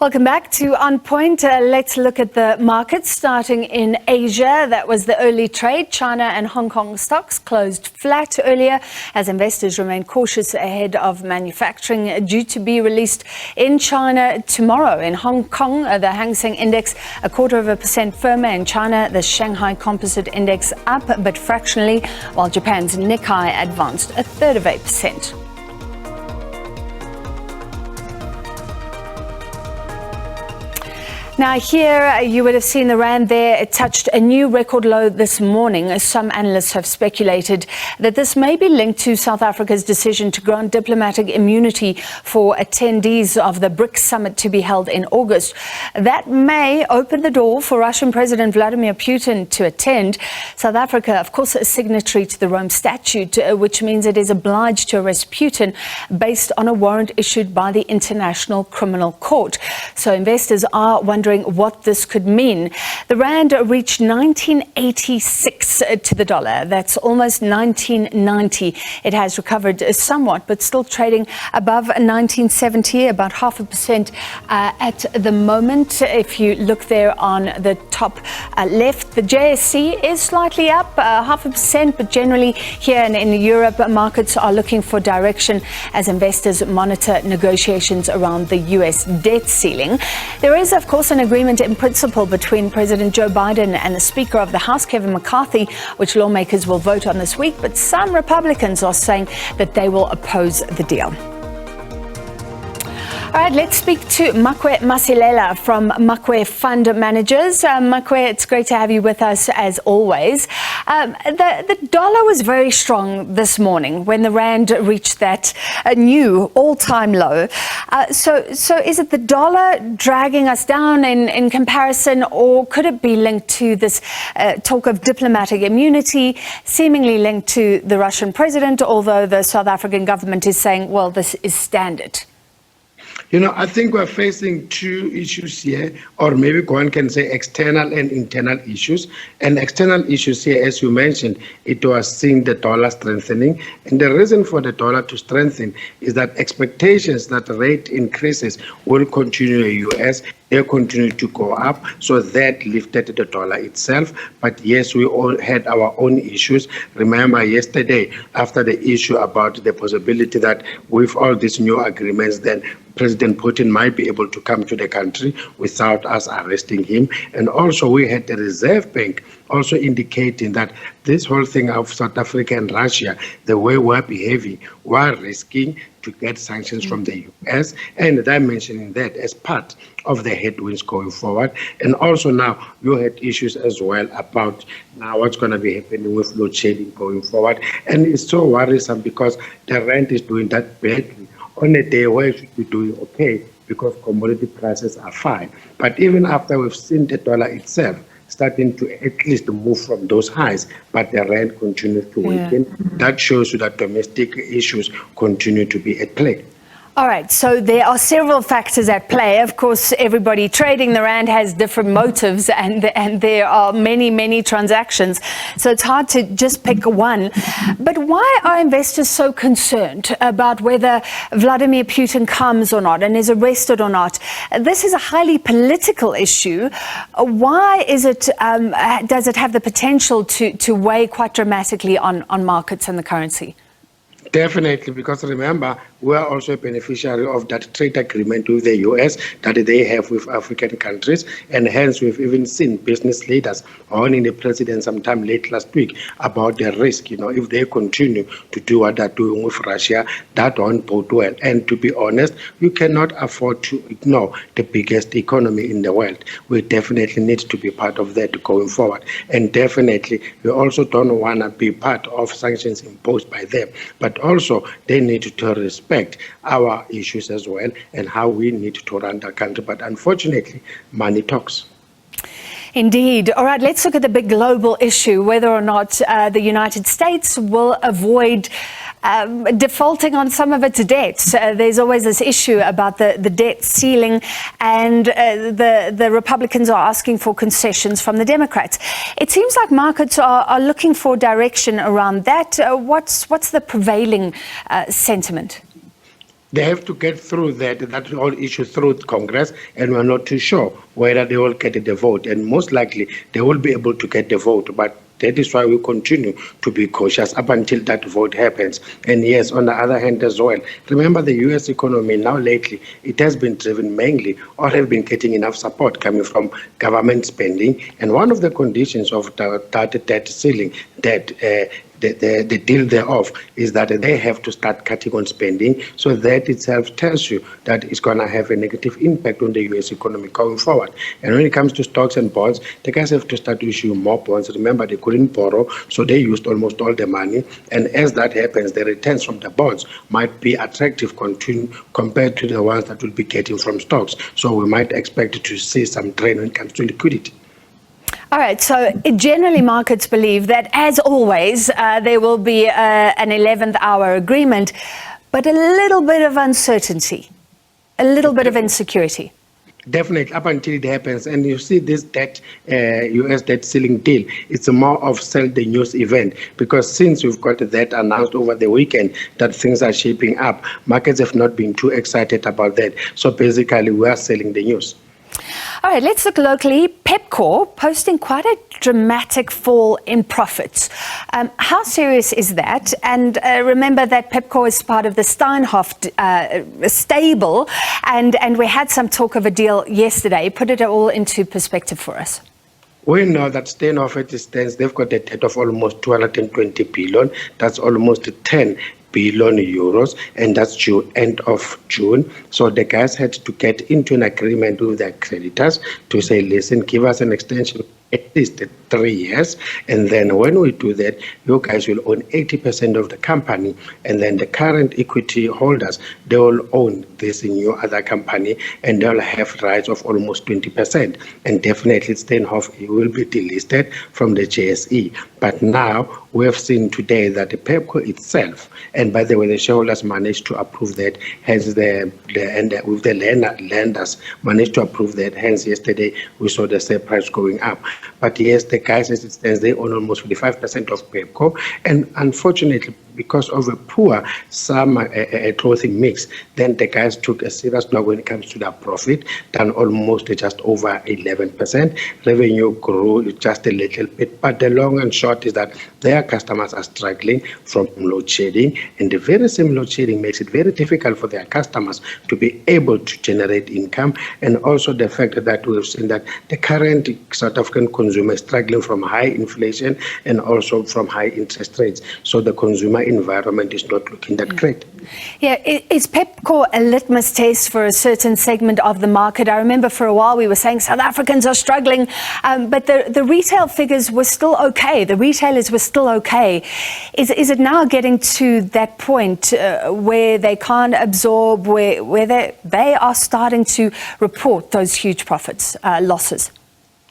Welcome back to On Point. Let's look at the markets starting in Asia. That was the early trade. China and Hong Kong stocks closed flat earlier as investors remain cautious ahead of manufacturing due to be released in China tomorrow. In Hong Kong, the Hang Seng Index 0.25% firmer. In China, the Shanghai Composite Index up but fractionally, while Japan's Nikkei advanced 0.33%. Now here, you would have seen the rand there. It touched a new record low this morning. Some analysts have speculated that this may be linked to South Africa's decision to grant diplomatic immunity for attendees of the BRICS summit to be held in August. That may open the door for Russian President Vladimir Putin to attend. South Africa, of course, a signatory to the Rome Statute, which means it is obliged to arrest Putin based on a warrant issued by the International Criminal Court. So investors are wondering what this could mean. The rand reached 1986 to the dollar. That's almost 1990. It has recovered somewhat, but still trading above 1970, about 0.5% at the moment. If you look there on the top left, the JSE is slightly up 0.5%, but generally here in Europe, markets are looking for direction as investors monitor negotiations around the US debt ceiling. There is, of course, an agreement in principle between President Joe Biden and the Speaker of the House, Kevin McCarthy, which lawmakers will vote on this week, but some Republicans are saying that they will oppose the deal. All right, let's speak to Makwe Masilela from Makwe Fund Managers. Makwe, it's great to have you with us as always. The dollar was very strong this morning when the rand reached that new all-time low. So is it the dollar dragging us down in comparison, or could it be linked to this talk of diplomatic immunity, seemingly linked to the Russian president, although the South African government is saying, well, this is standard? You know, I think we're facing two issues here, or maybe one can say external and internal issues. And external issues here, as you mentioned, it was seeing the dollar strengthening. And the reason for the dollar to strengthen is that expectations that rate increases will continue in the US. They continue to go up, so that lifted the dollar itself. But yes, we all had our own issues. Remember yesterday, after the issue about the possibility that with all these new agreements, then President Putin might be able to come to the country without us arresting him. And also we had the Reserve Bank also indicating that this whole thing of South Africa and Russia, the way we're behaving, we're risking to get sanctions from the US, and they're mentioning that as part of the headwinds going forward. And also now you had issues as well about now what's going to be happening with load shedding going forward. And it's so worrisome because the rand is doing that badly on a day where it should be doing okay because commodity prices are fine. But even after we've seen the dollar itself starting to at least move from those highs, but the rand continues to weaken, that shows you that domestic issues continue to be at play. All right, so there are several factors at play. Of course, everybody trading the rand has different motives, and there are many transactions. So it's hard to just pick one. But why are investors so concerned about whether Vladimir Putin comes or not and is arrested or not? This is a highly political issue. Why is it? Does it have the potential to weigh quite dramatically on markets and the currency? Definitely, because remember, we are also a beneficiary of that trade agreement with the US that they have with African countries. And hence, we've even seen business leaders warning the president sometime late last week about the risk. You know, if they continue to do what they're doing with Russia, that won't bode well. And to be honest, you cannot afford to ignore the biggest economy in the world. We definitely need to be part of that going forward. And definitely, we also don't want to be part of sanctions imposed by them. But also, they need to respect our issues as well and how we need to run the country. But unfortunately, money talks. Indeed. All right, let's look at the big global issue, whether or not the United States will avoid defaulting on some of its debts. There's always this issue about the debt ceiling, and the Republicans are asking for concessions from the Democrats. It seems like markets are looking for direction around that. What's the prevailing sentiment? They have to get through that whole issue through Congress, and we're not too sure whether they will get the vote. And most likely they will be able to get the vote, but that is why we continue to be cautious up until that vote happens. And yes, on the other hand as well, remember the U.S. economy now lately, it has been driven mainly or have been getting enough support coming from government spending. And one of the conditions of that debt ceiling, that the deal thereof is that they have to start cutting on spending. So that itself tells you that it's going to have a negative impact on the U.S. economy going forward. And when it comes to stocks and bonds, the guys have to start issuing more bonds. Remember, they couldn't borrow, so they used almost all the money. And as that happens, the returns from the bonds might be attractive compared to the ones that we'll be getting from stocks. So we might expect to see some drain when it comes to liquidity. All right, so generally markets believe that, as always, there will be an 11th hour agreement, but a little bit of uncertainty, a little bit of insecurity. Definitely, up until it happens. And you see this debt, U.S. debt ceiling deal, it's more of sell the news event, because since we've got that announced over the weekend that things are shaping up, markets have not been too excited about that. So basically, we are selling the news. All right, let's look locally. Pepkor posting quite a dramatic fall in profits. How serious is that? And remember that Pepkor is part of the Steinhoff stable, and we had some talk of a deal yesterday. Put it all into perspective for us. We know that Steinhoff at this stands, they've got a debt of almost 220 billion. That's almost 10 billion euros, and that's due end of June. So the guys had to get into an agreement with their creditors to say, listen, give us an extension at least 3 years, and then when we do that, you guys will own 80% of the company, and then the current equity holders, they will own this new other company, and they'll have rights of almost 20%. And definitely Steinhoff will be delisted from the JSE. But now we have seen today that the Pepkor itself, and by the way, the shareholders managed to approve that, hence with the lenders managed to approve that, hence yesterday we saw the share price going up. But yes, the guys as it stands, they own almost 45% of Pepkor, and unfortunately, because of a poor summer clothing mix, then the guys took a serious knock when it comes to their profit, down almost just over 11%. Revenue grew just a little bit, but the long and short is that their customers are struggling from load shedding, and the very same load shedding makes it very difficult for their customers to be able to generate income, and also the fact that we've seen that the current South African consumer is struggling from high inflation and also from high interest rates. So the consumer environment is not looking that great. Yeah, is Pepkor a litmus test for a certain segment of the market? I remember for a while we were saying South Africans are struggling, but the retail figures were still okay. The retailers were still okay. Is it now getting to that point where they can't absorb, where they are starting to report those huge profits, losses?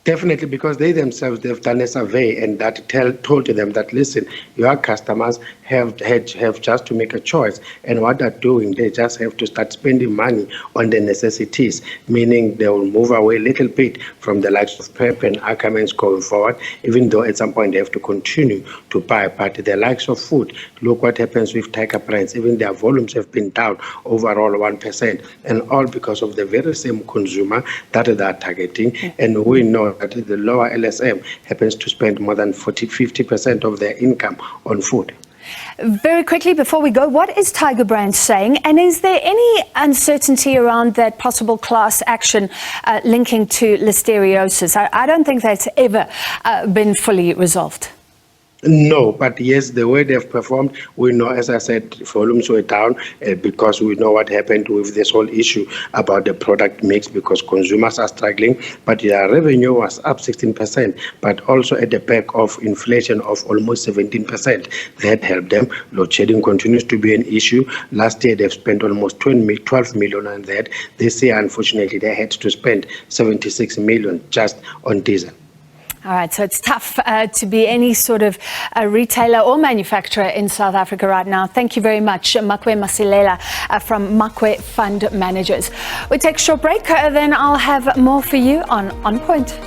Definitely, because they themselves, they've done a survey and that told them that, listen, your customers have just to make a choice. And what they're doing, they just have to start spending money on the necessities, meaning they will move away a little bit from the likes of Pep and Ackermans going forward, even though at some point they have to continue to buy. But the likes of food, look what happens with Tiger Brands. Even their volumes have been down overall 1%, and all because of the very same consumer that they are targeting. And we know that the lower LSM happens to spend more than 50% of their income on food. Very quickly before we go, what is Tiger Brands saying, and is there any uncertainty around that possible class action linking to listeriosis? I don't think that's ever been fully resolved. No, but yes, the way they've performed, we know, as I said, volumes were down because we know what happened with this whole issue about the product mix, because consumers are struggling, but their revenue was up 16%, but also at the back of inflation of almost 17%. That helped them. Load shedding continues to be an issue. Last year, they've spent almost 12 million on that. This year, unfortunately, they had to spend 76 million just on diesel. All right, so it's tough to be any sort of retailer or manufacturer in South Africa right now. Thank you very much, Makwe Masilela from Makwe Fund Managers. We take a short break, then I'll have more for you on Point.